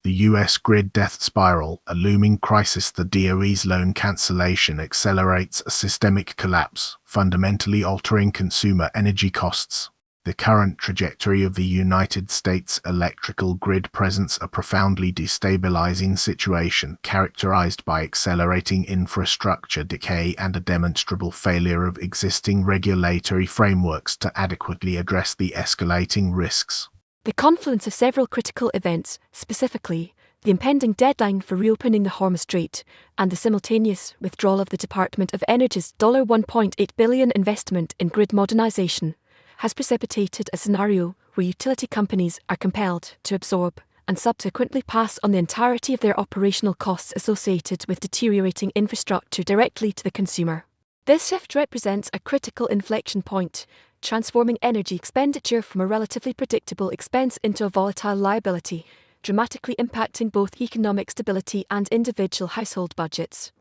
The US grid death spiral, a looming crisis. The DOE's loan cancellation accelerates a systemic collapse, fundamentally altering consumer energy costs. The current trajectory of the United States electrical grid presents a profoundly destabilizing situation characterized by accelerating infrastructure decay and a demonstrable failure of existing regulatory frameworks to adequately address the escalating risks. The confluence of several critical events, specifically the impending deadline for reopening the Hormuz Strait and the simultaneous withdrawal of the Department of Energy's $1.8 billion investment in grid modernization, has precipitated a scenario where utility companies are compelled to absorb and subsequently pass on the entirety of their operational costs associated with deteriorating infrastructure directly to the consumer. This shift represents a critical inflection point, transforming energy expenditure from a relatively predictable expense into a volatile liability, dramatically impacting both economic stability and individual household budgets.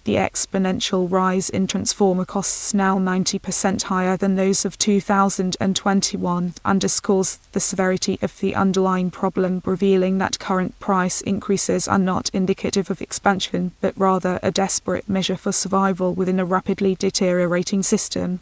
The exponential rise in transformer costs, now 90% higher than those of 2021, underscores the severity of the underlying problem, revealing that current price increases are not indicative of expansion, but rather a desperate measure for survival within a rapidly deteriorating system.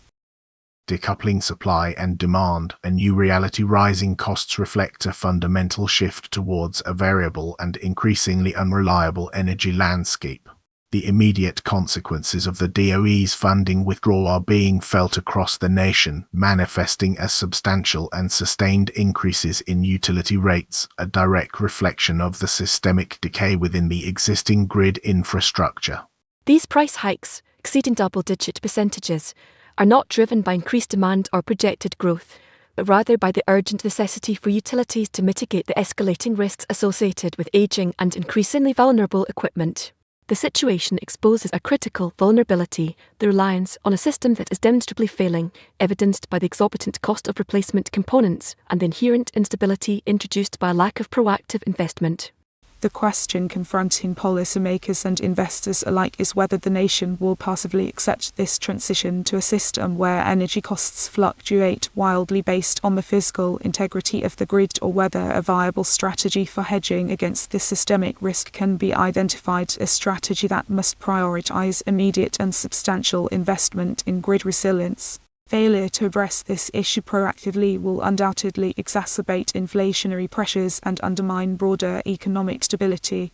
Decoupling supply and demand, a new reality. Rising costs reflect a fundamental shift towards a variable and increasingly unreliable energy landscape. The immediate consequences of the DOE's funding withdrawal are being felt across the nation, manifesting as substantial and sustained increases in utility rates, a direct reflection of the systemic decay within the existing grid infrastructure. These price hikes, exceeding double-digit percentages, are not driven by increased demand or projected growth, but rather by the urgent necessity for utilities to mitigate the escalating risks associated with aging and increasingly vulnerable equipment. The situation exposes a critical vulnerability, the reliance on a system that is demonstrably failing, evidenced by the exorbitant cost of replacement components and the inherent instability introduced by a lack of proactive investment. The question confronting policymakers and investors alike is whether the nation will passively accept this transition to a system where energy costs fluctuate wildly based on the physical integrity of the grid, or whether a viable strategy for hedging against this systemic risk can be identified, a strategy that must prioritize immediate and substantial investment in grid resilience. Failure to address this issue proactively will undoubtedly exacerbate inflationary pressures and undermine broader economic stability.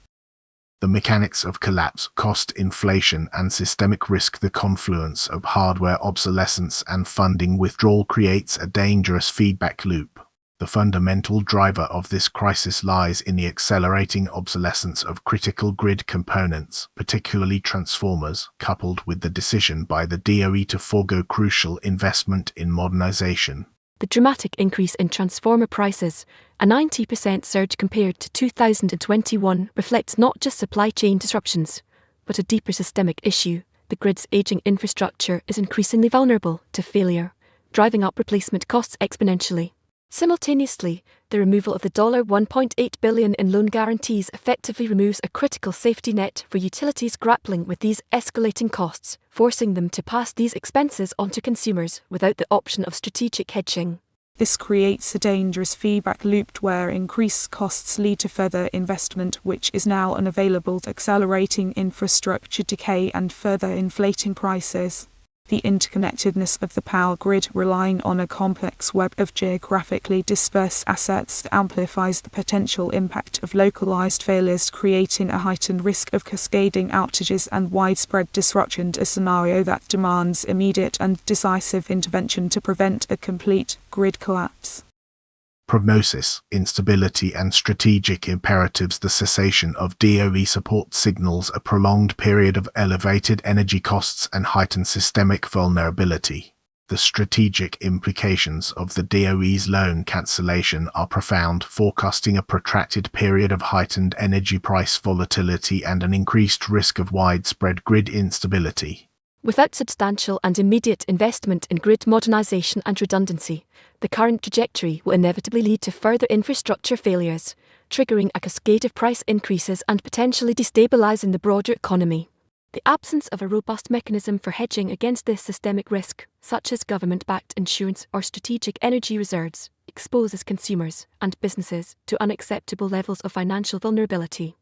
The mechanics of collapse, cost inflation, and systemic risk. The confluence of hardware obsolescence and funding withdrawal creates a dangerous feedback loop. The fundamental driver of this crisis lies in the accelerating obsolescence of critical grid components, particularly transformers, coupled with the decision by the DOE to forego crucial investment in modernization. The dramatic increase in transformer prices, a 90% surge compared to 2021, reflects not just supply chain disruptions, but a deeper systemic issue. The grid's aging infrastructure is increasingly vulnerable to failure, driving up replacement costs exponentially. Simultaneously, the removal of the $1.8 billion in loan guarantees effectively removes a critical safety net for utilities grappling with these escalating costs, forcing them to pass these expenses onto consumers without the option of strategic hedging. This creates a dangerous feedback loop where increased costs lead to further investment, which is now unavailable, accelerating infrastructure decay and further inflating prices. The interconnectedness of the power grid, relying on a complex web of geographically dispersed assets, amplifies the potential impact of localized failures, creating a heightened risk of cascading outages and widespread disruption, a scenario that demands immediate and decisive intervention to prevent a complete grid collapse. Prognosis, instability, and strategic imperatives. The cessation of DOE support signals a prolonged period of elevated energy costs and heightened systemic vulnerability. The strategic implications of the DOE's loan cancellation are profound, forecasting a protracted period of heightened energy price volatility and an increased risk of widespread grid instability. Without substantial and immediate investment in grid modernization and redundancy, the current trajectory will inevitably lead to further infrastructure failures, triggering a cascade of price increases and potentially destabilizing the broader economy. The absence of a robust mechanism for hedging against this systemic risk, such as government-backed insurance or strategic energy reserves, exposes consumers and businesses to unacceptable levels of financial vulnerability.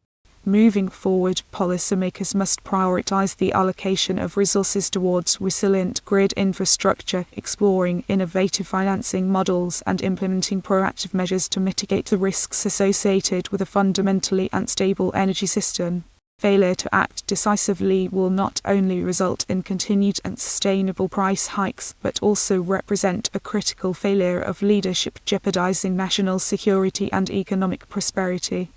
Moving forward, policymakers must prioritize the allocation of resources towards resilient grid infrastructure, exploring innovative financing models, and implementing proactive measures to mitigate the risks associated with a fundamentally unstable energy system. Failure to act decisively will not only result in continued unsustainable price hikes, but also represent a critical failure of leadership, jeopardizing national security and economic prosperity.